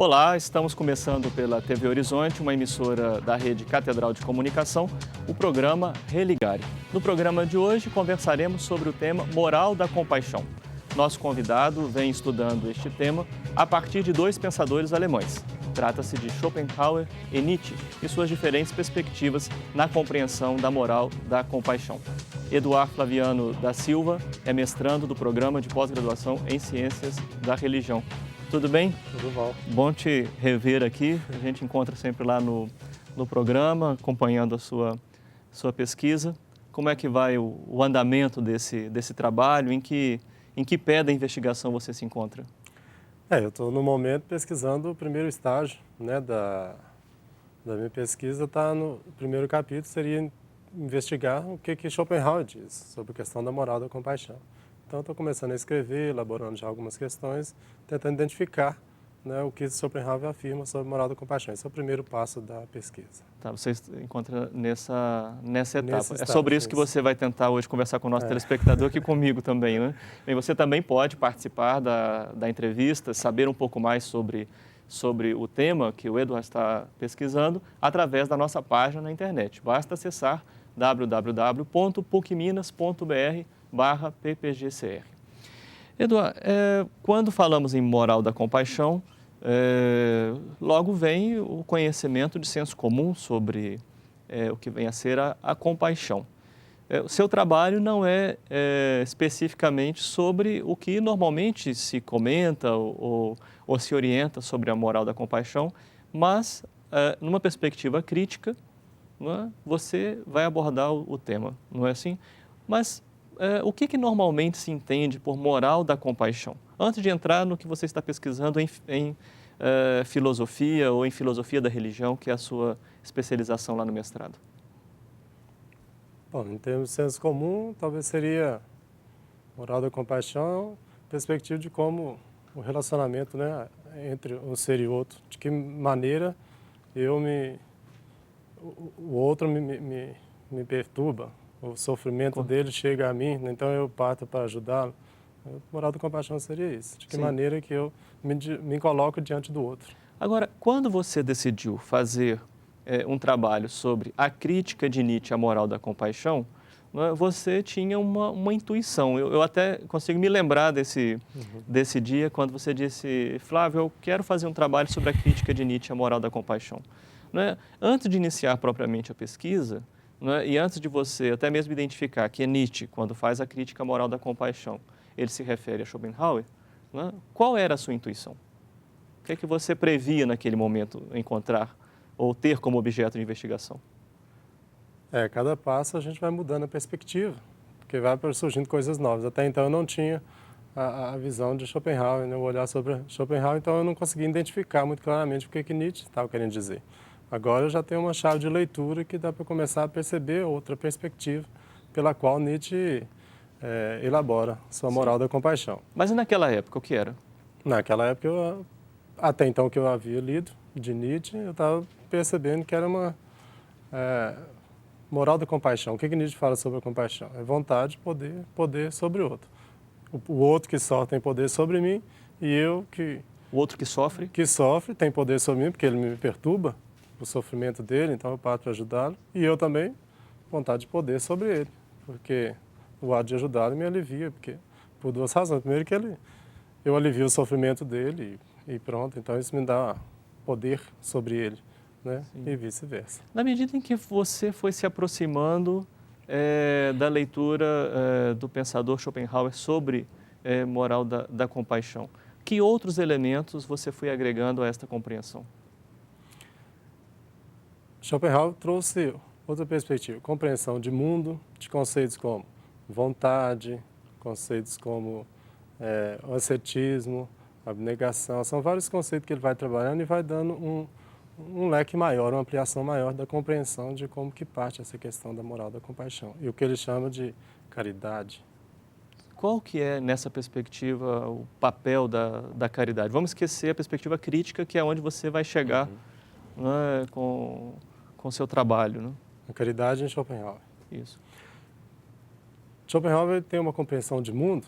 Olá, estamos começando pela TV Horizonte, uma emissora da Rede Catedral de Comunicação, o programa Religare. No programa de hoje conversaremos sobre o tema Moral da Compaixão. Nosso convidado vem estudando este tema a partir de dois pensadores alemães. Trata-se de Schopenhauer e Nietzsche e suas diferentes perspectivas na compreensão da moral da compaixão. Eduardo Flaviano da Silva é mestrando do programa de pós-graduação em Ciências da Religião. Tudo bem? Tudo bom. Bom te rever aqui. A gente encontra sempre lá no programa, acompanhando a sua pesquisa. Como é que vai o andamento desse trabalho? Em que pé da investigação você se encontra? Eu estou no momento pesquisando o primeiro estágio, né, da minha pesquisa. Está no primeiro capítulo, seria investigar o que Schopenhauer diz sobre a questão da moral da compaixão. Então, estou começando a escrever, elaborando já algumas questões, tentando identificar, né, o que Schopenhauer afirma sobre a moral da compaixão. Esse é o primeiro passo da pesquisa. Tá, você encontra nessa etapa. Estágio, É sobre isso que você vai tentar hoje conversar com o nosso telespectador aqui comigo também, né? Bem, você também pode participar da entrevista, saber um pouco mais sobre o tema que o Eduardo está pesquisando através da nossa página na internet. Basta acessar www.pucminas.br/ppgcr. Eduardo, quando falamos em moral da compaixão, logo vem o conhecimento de senso comum sobre o que vem a ser a compaixão. O seu trabalho não é especificamente sobre o que normalmente se comenta ou se orienta sobre a moral da compaixão, mas numa perspectiva crítica, não é? Você vai abordar o tema, não é assim? Mas o que normalmente se entende por moral da compaixão? Antes de entrar no que você está pesquisando em filosofia ou em filosofia da religião, que é a sua especialização lá no mestrado. Bom, em termos de senso comum, talvez seria moral da compaixão, perspectiva de como o relacionamento, né, entre um ser e outro, de que maneira o outro me perturba, o sofrimento dele chega a mim, então eu parto para ajudá-lo. A moral da compaixão seria isso, de que maneira que eu me coloco diante do outro. Agora, quando você decidiu fazer um trabalho sobre a crítica de Nietzsche à moral da compaixão, né, você tinha uma intuição. Eu até consigo me lembrar desse dia quando você disse: Flávio, eu quero fazer um trabalho sobre a crítica de Nietzsche à moral da compaixão. Né? Antes de iniciar propriamente a pesquisa, né, e antes de você até mesmo identificar que é Nietzsche, quando faz a crítica à moral da compaixão, ele se refere a Schopenhauer, né, qual era a sua intuição? O que é que você previa naquele momento encontrar ou ter como objeto de investigação? Cada passo a gente vai mudando a perspectiva, porque vai surgindo coisas novas. Até então eu não tinha a visão de Schopenhauer, né, o olhar sobre Schopenhauer, então eu não conseguia identificar muito claramente o que Nietzsche estava querendo dizer. Agora eu já tenho uma chave de leitura que dá para começar a perceber outra perspectiva pela qual Nietzsche elabora sua moral da compaixão. Mas e naquela época, o que era? Naquela época, até então que eu havia lido de Nietzsche, eu estava percebendo que era uma moral da compaixão. O que Nietzsche fala sobre a compaixão? É vontade, poder sobre o outro. O outro que sofre tem poder sobre mim e eu que... O outro que sofre? Que sofre tem poder sobre mim porque ele me perturba, o sofrimento dele, então eu parto para ajudá-lo. E eu também, vontade de poder sobre ele, porque o ato de ajudá-lo me alivia, por duas razões. Primeiro que eu alivio o sofrimento dele e pronto, então isso me dá poder sobre ele, né? E vice-versa. Na medida em que você foi se aproximando da leitura do pensador Schopenhauer sobre moral da compaixão, que outros elementos você foi agregando a esta compreensão? Schopenhauer trouxe outra perspectiva, compreensão de mundo, de conceitos como vontade, conceitos como o ascetismo, abnegação. São vários conceitos que ele vai trabalhando e vai dando um leque maior, uma ampliação maior da compreensão de como que parte essa questão da moral da compaixão e o que ele chama de caridade. Qual que é, nessa perspectiva, o papel da caridade? Vamos esquecer a perspectiva crítica, que é onde você vai chegar, né, com o seu trabalho. Né? A caridade em Schopenhauer. Isso. Schopenhauer tem uma compreensão de mundo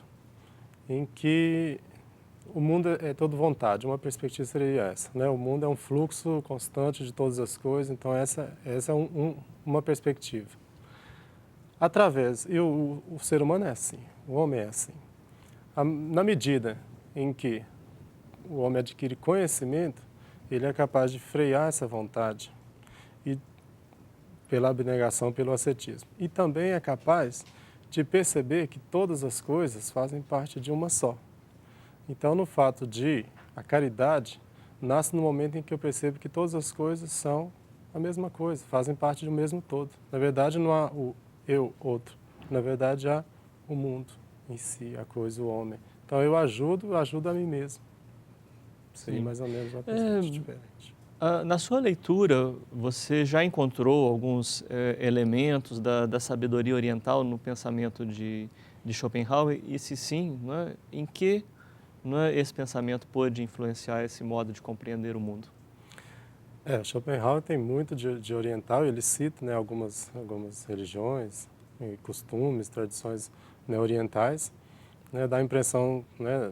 em que o mundo é todo vontade, uma perspectiva seria essa, né? O mundo é um fluxo constante de todas as coisas, então essa é uma perspectiva. E o ser humano é assim, o homem é assim. Na medida em que o homem adquire conhecimento, ele é capaz de frear essa vontade e pela abnegação, pelo ascetismo. E também é capaz de perceber que todas as coisas fazem parte de uma só. Então, no fato de a caridade nasce no momento em que eu percebo que todas as coisas são a mesma coisa, fazem parte do mesmo todo. Na verdade, não há o eu, outro. Na verdade, há o mundo em si, a coisa, o homem. Então, eu ajudo a mim mesmo. Seria mais ou menos uma perspectiva diferente. Na sua leitura, você já encontrou alguns elementos da sabedoria oriental no pensamento de Schopenhauer? E se sim, né, em que esse pensamento pôde influenciar esse modo de compreender o mundo? Schopenhauer tem muito de oriental, ele cita, né, algumas religiões, costumes, tradições, né, orientais, né, dá a impressão, né,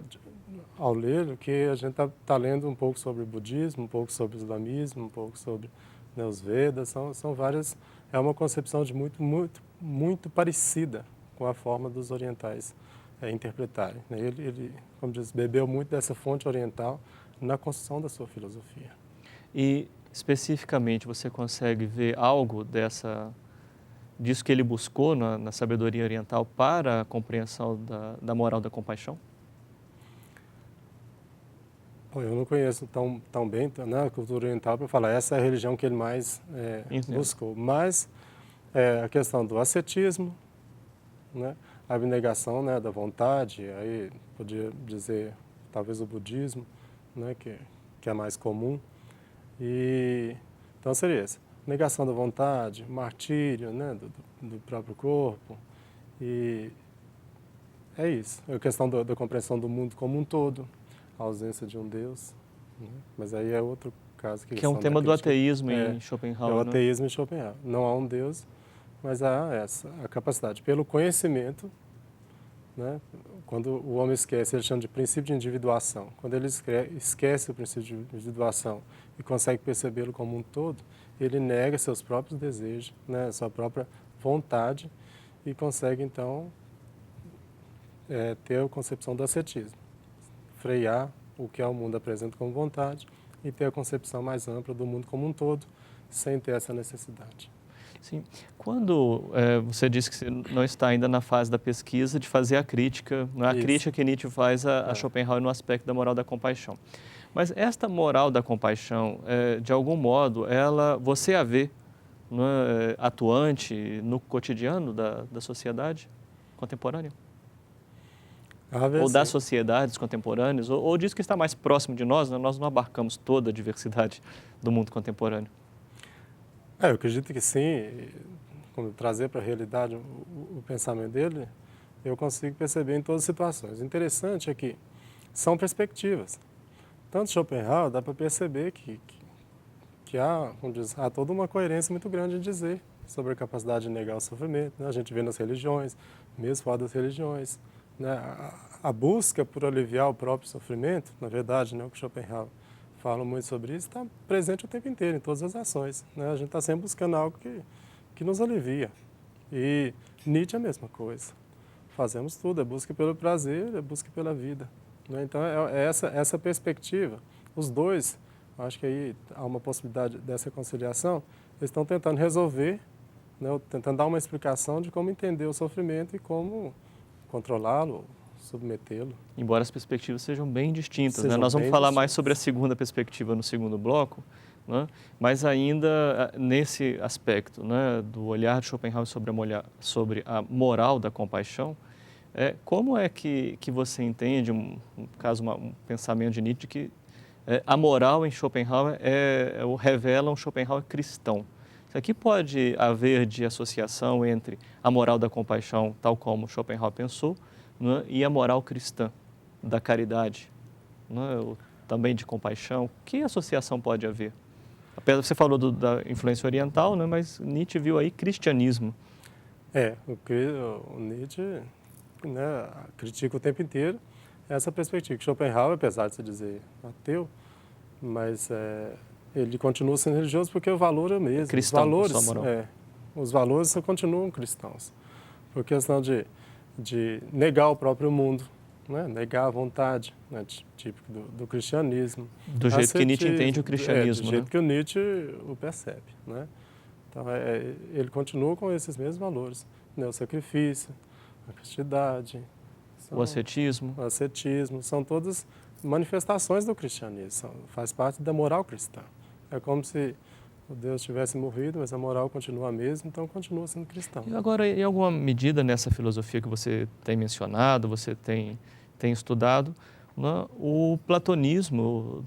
ao ler que a gente tá lendo um pouco sobre o budismo, um pouco sobre o islamismo, um pouco sobre, né, os Vedas, são várias, é uma concepção de muito parecida com a forma dos orientais interpretarem, né? Ele, como diz, bebeu muito dessa fonte oriental na construção da sua filosofia. E, especificamente, você consegue ver algo disso que ele buscou na sabedoria oriental para a compreensão da moral da compaixão? Bom, eu não conheço tão bem, né, a cultura oriental para falar, essa é a religião que ele mais buscou. Mas a questão do ascetismo, né, a abnegação, né, da vontade, aí podia dizer talvez o budismo, né, que é mais comum. E então seria essa, negação da vontade, martírio, né, do próprio corpo, e é isso, a questão da compreensão do mundo como um todo, a ausência de um Deus, né? Mas aí é outro caso. Que é um tema do ateísmo em Schopenhauer, é o né? ateísmo em Schopenhauer. Não há um Deus, mas há a capacidade, pelo conhecimento, né? Quando o homem esquece, ele chama de princípio de individuação. Quando ele esquece o princípio de individuação e consegue percebê-lo como um todo, ele nega seus próprios desejos, né? Sua própria vontade e consegue, então, ter a concepção do ascetismo. Frear o que o mundo apresenta como vontade e ter a concepção mais ampla do mundo como um todo, sem ter essa necessidade. Sim. Quando você disse que você não está ainda na fase da pesquisa de fazer a crítica, não é a crítica que Nietzsche faz a Schopenhauer no aspecto da moral da compaixão. Mas esta moral da compaixão, de algum modo, você a vê, não é, atuante no cotidiano da sociedade contemporânea? Ou das sociedades contemporâneas, ou diz que está mais próximo de nós, né? Nós não abarcamos toda a diversidade do mundo contemporâneo. Eu acredito que sim, quando trazer para a realidade o pensamento dele, eu consigo perceber em todas as situações. O interessante é que são perspectivas. Tanto Schopenhauer dá para perceber que há, como diz, há toda uma coerência muito grande em dizer sobre a capacidade de negar o sofrimento, né? A gente vê nas religiões, mesmo fora das religiões, né? A busca por aliviar o próprio sofrimento, na verdade, né, o que Schopenhauer fala muito sobre isso, está presente o tempo inteiro, em todas as ações, né? A gente está sempre buscando algo que nos alivia. E Nietzsche é a mesma coisa. Fazemos tudo, é busca pelo prazer, é busca pela vida, né? Então, é essa perspectiva. Os dois, acho que aí há uma possibilidade dessa conciliação, eles estão tentando resolver, né, tentando dar uma explicação de como entender o sofrimento e como controlá-lo, submetê-lo. Embora as perspectivas sejam bem distintas, né? Nós vamos falar mais sobre a segunda perspectiva no segundo bloco, né? Mas ainda nesse aspecto, né, do olhar de Schopenhauer sobre a moral da compaixão, como é que você entende, um pensamento de Nietzsche, que a moral em Schopenhauer revela um Schopenhauer cristão? Aqui pode haver de associação entre a moral da compaixão, tal como Schopenhauer pensou, né, e a moral cristã, da caridade, né, também de compaixão. Que associação pode haver? Apesar, você falou da influência oriental, né, mas Nietzsche viu aí cristianismo. O Nietzsche, né, critica o tempo inteiro essa perspectiva, que Schopenhauer, apesar de se dizer ateu, mas ele continua sendo religioso porque o valor é o mesmo. Cristão, os valores, sua moral. os valores continuam cristãos. Por questão de negar o próprio mundo, né? Negar a vontade, né? Típico do cristianismo. Do jeito que Nietzsche entende o cristianismo, do né? jeito que o Nietzsche o percebe, né? Então, ele continua com esses mesmos valores, né? O sacrifício, a castidade, o ascetismo. O ascetismo, são todas manifestações do cristianismo, faz parte da moral cristã. É como se o Deus tivesse morrido, mas a moral continua a mesma, então continua sendo cristão. E agora, em alguma medida nessa filosofia que você tem mencionado, você tem estudado, né, o platonismo,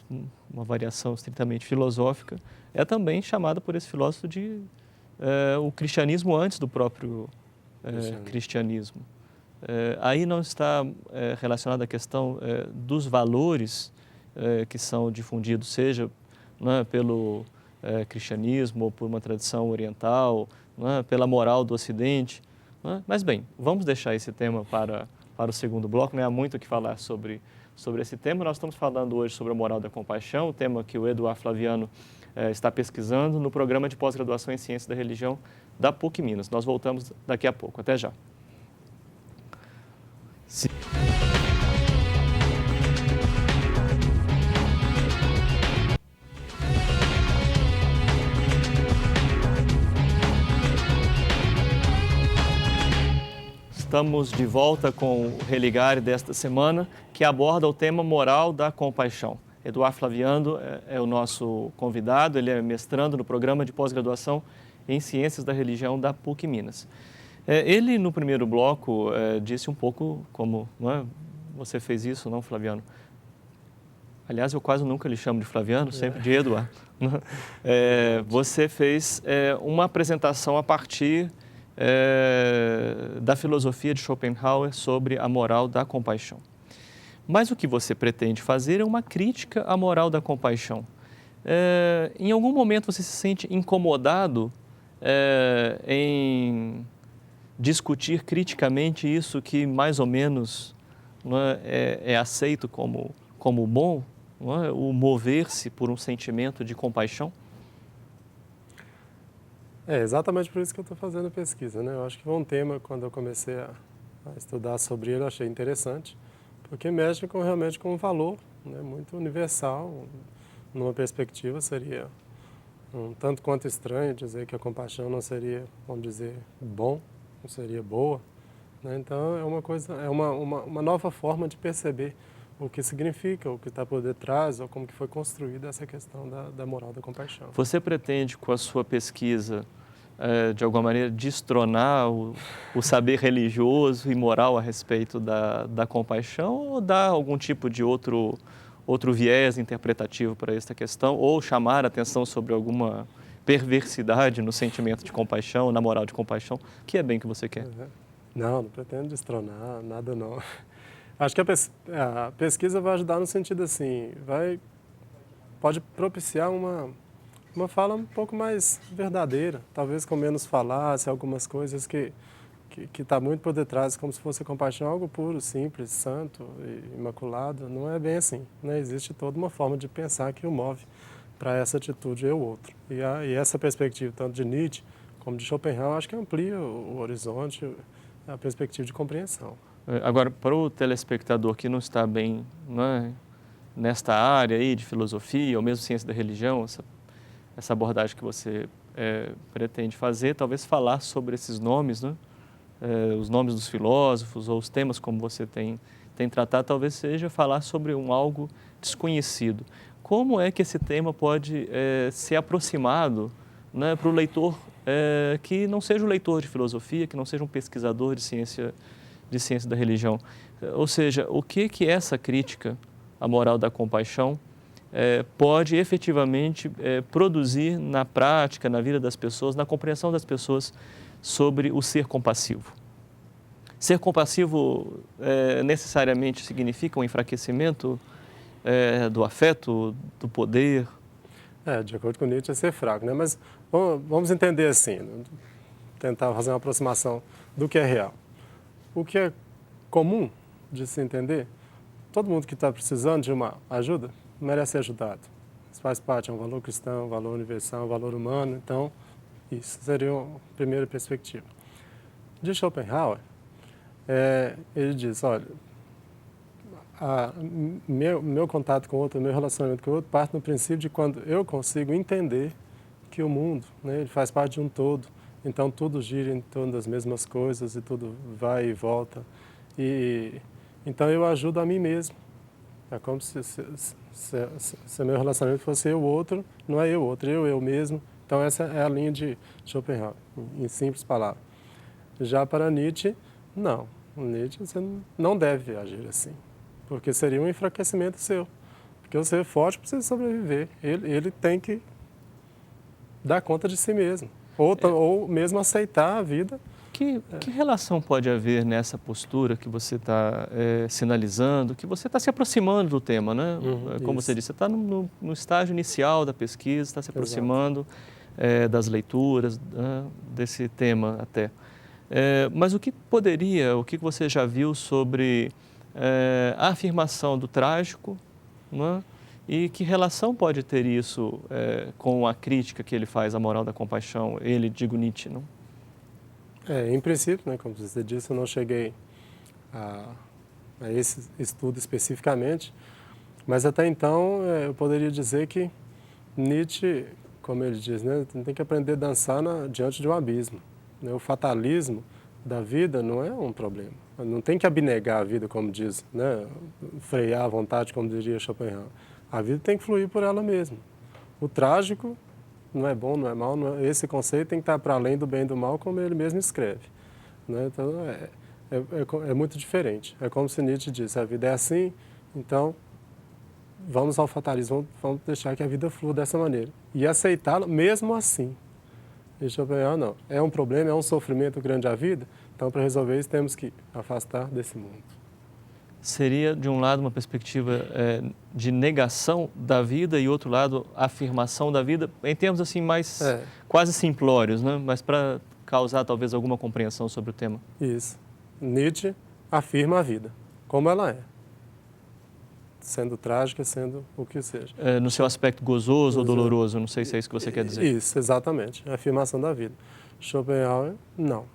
uma variação estritamente filosófica, é também chamada por esse filósofo de o cristianismo antes do próprio cristianismo. Aí não está relacionada à questão dos valores que são difundidos, seja pelo cristianismo ou por uma tradição oriental, pela moral do Ocidente. Mas bem, vamos deixar esse tema para o segundo bloco, não há muito o que falar sobre esse tema. Nós estamos falando hoje sobre a moral da compaixão, o tema que o Eduardo Flaviano está pesquisando no programa de pós-graduação em Ciências da Religião da PUC Minas. Nós voltamos daqui a pouco. Até já. Sim. Estamos de volta com o Religare desta semana, que aborda o tema moral da compaixão. Eduardo Flaviano é o nosso convidado, ele é mestrando no programa de pós-graduação em Ciências da Religião da PUC Minas. Ele, no primeiro bloco, disse um pouco como você fez isso, não, Flaviano? Aliás, eu quase nunca lhe chamo de Flaviano, sempre de Eduardo. Você fez uma apresentação a partir da filosofia de Schopenhauer sobre a moral da compaixão. Mas o que você pretende fazer é uma crítica à moral da compaixão. Em algum momento você se sente incomodado em discutir criticamente isso que mais ou menos é aceito como bom, o mover-se por um sentimento de compaixão? É exatamente por isso que eu estou fazendo a pesquisa, né? Eu acho que foi um tema, quando eu comecei a estudar sobre ele, eu achei interessante, porque mexe realmente com um valor, né, muito universal. Numa perspectiva, seria um tanto quanto estranho dizer que a compaixão não seria, vamos dizer, bom, não seria boa, né? Então, é uma coisa, uma nova forma de perceber o que significa, o que está por detrás, ou como que foi construída essa questão da moral da compaixão. Você pretende, com a sua pesquisa, de alguma maneira, destronar o saber religioso e moral a respeito da compaixão, ou dar algum tipo de outro viés interpretativo para esta questão, ou chamar a atenção sobre alguma perversidade no sentimento de compaixão, na moral de compaixão? O que é bem que você quer? Não pretendo destronar, nada não. Acho que a pesquisa vai ajudar no sentido assim, pode propiciar uma fala um pouco mais verdadeira, talvez com menos falácia, algumas coisas que está muito por detrás, como se fosse a compaixão algo puro, simples, santo e imaculado. Não é bem assim, né? Existe toda uma forma de pensar que o move para essa atitude e o outro. E essa perspectiva, tanto de Nietzsche como de Schopenhauer, acho que amplia o horizonte, a perspectiva de compreensão. Agora, para o telespectador que não está bem nesta área aí de filosofia ou mesmo ciência da religião, essa abordagem que você pretende fazer, talvez falar sobre esses nomes, os nomes dos filósofos ou os temas como você tem tratado, talvez seja falar sobre algo desconhecido. Como é que esse tema pode ser aproximado para o leitor que não seja um leitor de filosofia, que não seja um pesquisador de ciência da religião? Ou seja, o que essa crítica à moral da compaixão pode efetivamente produzir na prática, na vida das pessoas, na compreensão das pessoas sobre o ser compassivo? Ser compassivo necessariamente significa um enfraquecimento do afeto, do poder? De acordo com Nietzsche, é ser fraco, né? Mas vamos entender assim, tentar fazer uma aproximação do que é real. O que é comum de se entender todo mundo que está precisando de uma ajuda merece ser ajudado. Isso faz parte, é um valor cristão, um valor universal, um valor humano. Então, isso seria a primeira perspectiva. De Schopenhauer, ele diz, olha, meu contato com o outro, meu relacionamento com o outro, parte no princípio de quando eu consigo entender que o mundo, né, ele faz parte de um todo, então tudo gira em torno das mesmas coisas e tudo vai e volta. Então eu ajudo a mim mesmo. É como se meu relacionamento fosse eu, o outro, não é eu, o outro, eu mesmo. Então essa é a linha de Schopenhauer, em simples palavras. Já para Nietzsche, não. Nietzsche, você não deve agir assim, porque seria um enfraquecimento seu. Porque o ser forte precisa sobreviver. Ele tem que dar conta de si mesmo. Ou mesmo aceitar a vida. Que relação pode haver nessa postura que você está sinalizando, que você está se aproximando do tema, né? Como isso. você disse, você está no estágio inicial da pesquisa, está se aproximando das leituras, desse tema até. Mas o que você já viu sobre a afirmação do trágico, né? E que relação pode ter isso com a crítica que ele faz à moral da compaixão, ele, digo, Nietzsche, não? Em princípio, né, como você disse, eu não cheguei a esse estudo especificamente, mas até então eu poderia dizer que Nietzsche, como ele diz, né, tem que aprender a dançar diante de um abismo. Né? O fatalismo da vida não é um problema. Não tem que abnegar a vida, como diz, né, frear a vontade, como diria Schopenhauer. A vida tem que fluir por ela mesma. O trágico não é bom, não é mal, esse conceito tem que estar para além do bem e do mal, como ele mesmo escreve. Né? Então, é muito diferente. É como se Nietzsche disse, a vida é assim, então vamos ao fatalismo, vamos deixar que a vida flua dessa maneira. E aceitá-la mesmo assim. E Schopenhauer, não. É um problema, é um sofrimento grande a vida, então para resolver isso temos que afastar desse mundo. Seria, de um lado, uma perspectiva de negação da vida e, outro lado, afirmação da vida, em termos assim mais quase simplórios, né? Mas para causar talvez alguma compreensão sobre o tema. Isso. Nietzsche afirma a vida, como ela é. Sendo trágica, sendo o que seja. No seu aspecto gozoso ou doloroso, não sei se é isso que você quer dizer. Isso, exatamente, a afirmação da vida. Schopenhauer, não.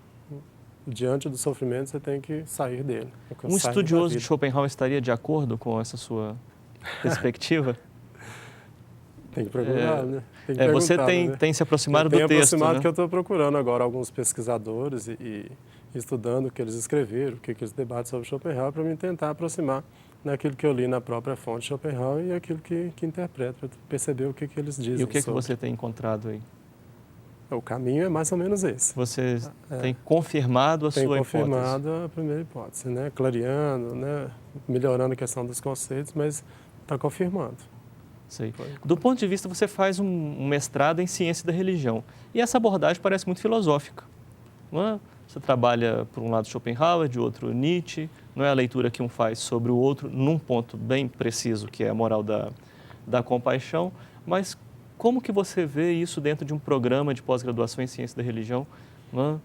Diante do sofrimento, você tem que sair dele. Um estudioso de Schopenhauer estaria de acordo com essa sua perspectiva? Tem que procurar, né? Você tem se aproximado do texto, né? Tem aproximado que eu estou procurando agora alguns pesquisadores e estudando o que eles escreveram, o que eles debatem sobre Schopenhauer, para me tentar aproximar naquilo que eu li na própria fonte de Schopenhauer e aquilo que interpreto, para perceber o que eles dizem. E o que você tem encontrado aí? O caminho é mais ou menos esse. Você tem confirmado a sua hipótese? Tem confirmado a primeira hipótese, né? Clareando, né? Melhorando a questão dos conceitos, mas está confirmando. Sei. Do ponto de vista, você faz um mestrado em ciência da religião. E essa abordagem parece muito filosófica, não é? Você trabalha, por um lado, Schopenhauer, de outro, Nietzsche. Não é a leitura que um faz sobre o outro, num ponto bem preciso, que é a moral da compaixão. Mas como que você vê isso dentro de um programa de pós-graduação em ciência da religião? Não é?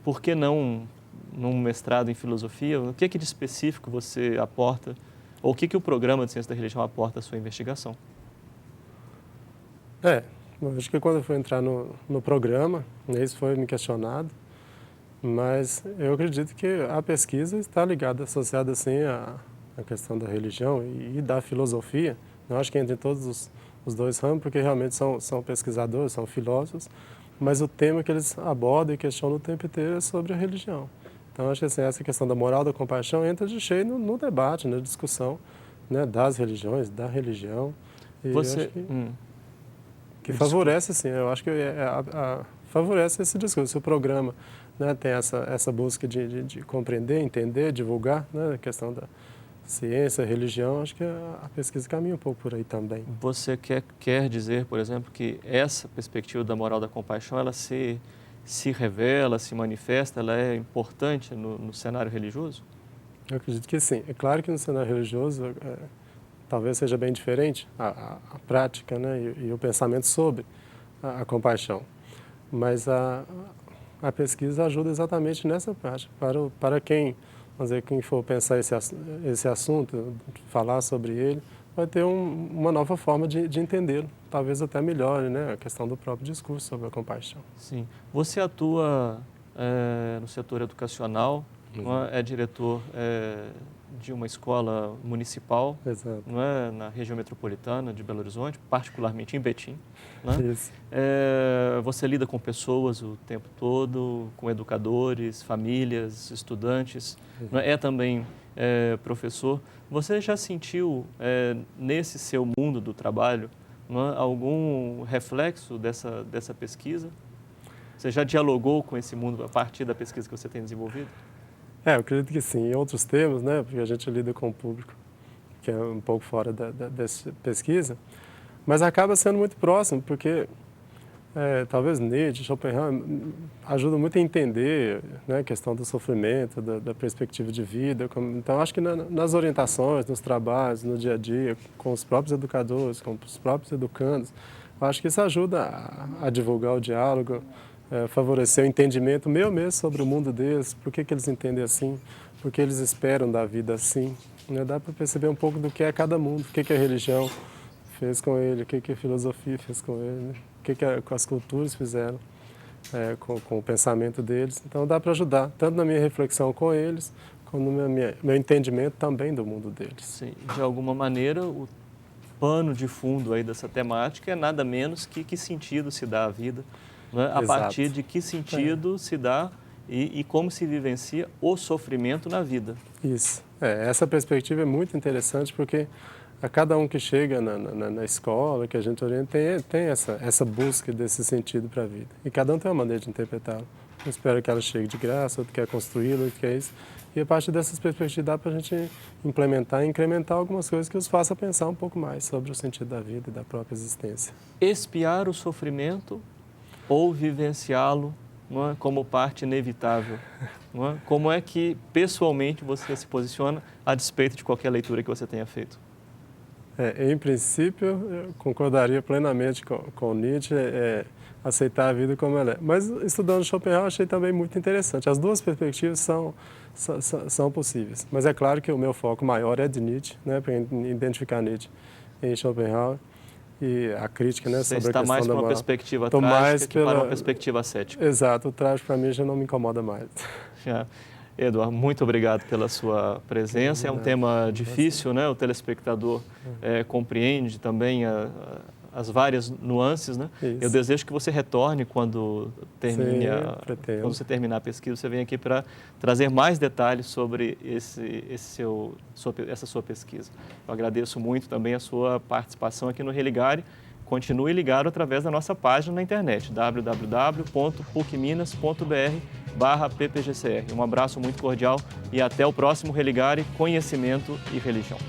Por que não num mestrado em filosofia? O que de específico você aporta? Ou o que o programa de ciência da religião aporta à sua investigação? Acho que quando eu fui entrar no programa, isso foi me questionado, mas eu acredito que a pesquisa está ligada, associada assim à questão da religião e da filosofia. Eu acho que entre todos os dois ramos, porque realmente são pesquisadores, são filósofos, mas o tema que eles abordam e questionam o tempo inteiro é sobre a religião. Então, acho que assim, essa questão da moral da compaixão entra de cheio no debate, na discussão, né, das religiões, da religião. E você... que favorece, assim, eu acho que favorece esse discurso. Se o programa, né, tem essa busca de compreender, entender, divulgar, né, a questão da ciência, religião, acho que a pesquisa caminha um pouco por aí também. Você quer dizer, por exemplo, que essa perspectiva da moral da compaixão, ela se revela, se manifesta, ela é importante no cenário religioso? Eu acredito que sim. É claro que no cenário religioso talvez seja bem diferente a prática, né, e o pensamento sobre a compaixão. Mas a pesquisa ajuda exatamente nessa prática, para quem Vamos dizer, quem for pensar esse assunto, falar sobre ele, vai ter uma nova forma de entendê-lo, talvez até melhore, né, a questão do próprio discurso sobre a compaixão. Sim. Você atua no setor educacional, não é? É diretor de uma escola municipal, Exato. não é? Na região metropolitana de Belo Horizonte, particularmente em Betim. Não é? Isso. Você lida com pessoas o tempo todo, com educadores, famílias, estudantes, não é? É também professor. Você já sentiu nesse seu mundo do trabalho, não é? Algum reflexo dessa pesquisa? Você já dialogou com esse mundo a partir da pesquisa que você tem desenvolvido? Eu acredito que sim. Em outros termos, né, porque a gente lida com o público, que é um pouco fora dessa pesquisa, mas acaba sendo muito próximo, porque talvez Nietzsche, Schopenhauer ajudam muito a entender, né, a questão do sofrimento, da perspectiva de vida. Então, acho que nas orientações, nos trabalhos, no dia a dia, com os próprios educadores, com os próprios educandos, eu acho que isso ajuda a divulgar o diálogo, favorecer o entendimento meu mesmo sobre o mundo deles, por que eles entendem assim, por que eles esperam da vida assim. Né? Dá para perceber um pouco do que é cada mundo, o que a religião fez com ele, o que a filosofia fez com ele, né? O que as culturas fizeram com o pensamento deles. Então dá para ajudar, tanto na minha reflexão com eles, como no meu entendimento também do mundo deles. Sim, de alguma maneira, o pano de fundo aí dessa temática é nada menos que sentido se dá à vida, né? A partir de que sentido se dá e como se vivencia o sofrimento na vida. Isso. Essa perspectiva é muito interessante porque a cada um que chega na escola, que a gente orienta, tem essa busca desse sentido para a vida. E cada um tem uma maneira de interpretá-la. Um espera que ela chegue de graça, outro quer construí-la, outro quer isso. E a partir dessas perspectivas dá para a gente implementar e incrementar algumas coisas que os façam pensar um pouco mais sobre o sentido da vida e da própria existência. Expiar o sofrimento ou vivenciá-lo, não é, como parte inevitável? Não é? Como é que, pessoalmente, você se posiciona a despeito de qualquer leitura que você tenha feito? Em princípio, eu concordaria plenamente com Nietzsche, aceitar a vida como ela é. Mas, estudando Schopenhauer, achei também muito interessante. As duas perspectivas são possíveis. Mas é claro que o meu foco maior é de Nietzsche, né, para identificar Nietzsche em Schopenhauer. E a crítica, né, sobre a questão da moral. Você está mais para uma perspectiva trágica que para uma perspectiva cética. Exato, o trágico para mim já não me incomoda mais. Eduardo, muito obrigado pela sua presença. É um tema difícil, né? O telespectador compreende também as várias nuances, né? Isso. Eu desejo que você retorne quando você terminar a pesquisa, você venha aqui para trazer mais detalhes sobre essa sua pesquisa. Eu agradeço muito também a sua participação aqui no Religare. Continue ligado através da nossa página na internet, www.pucminas.br/ppgcr. Um abraço muito cordial e até o próximo Religare Conhecimento e Religião.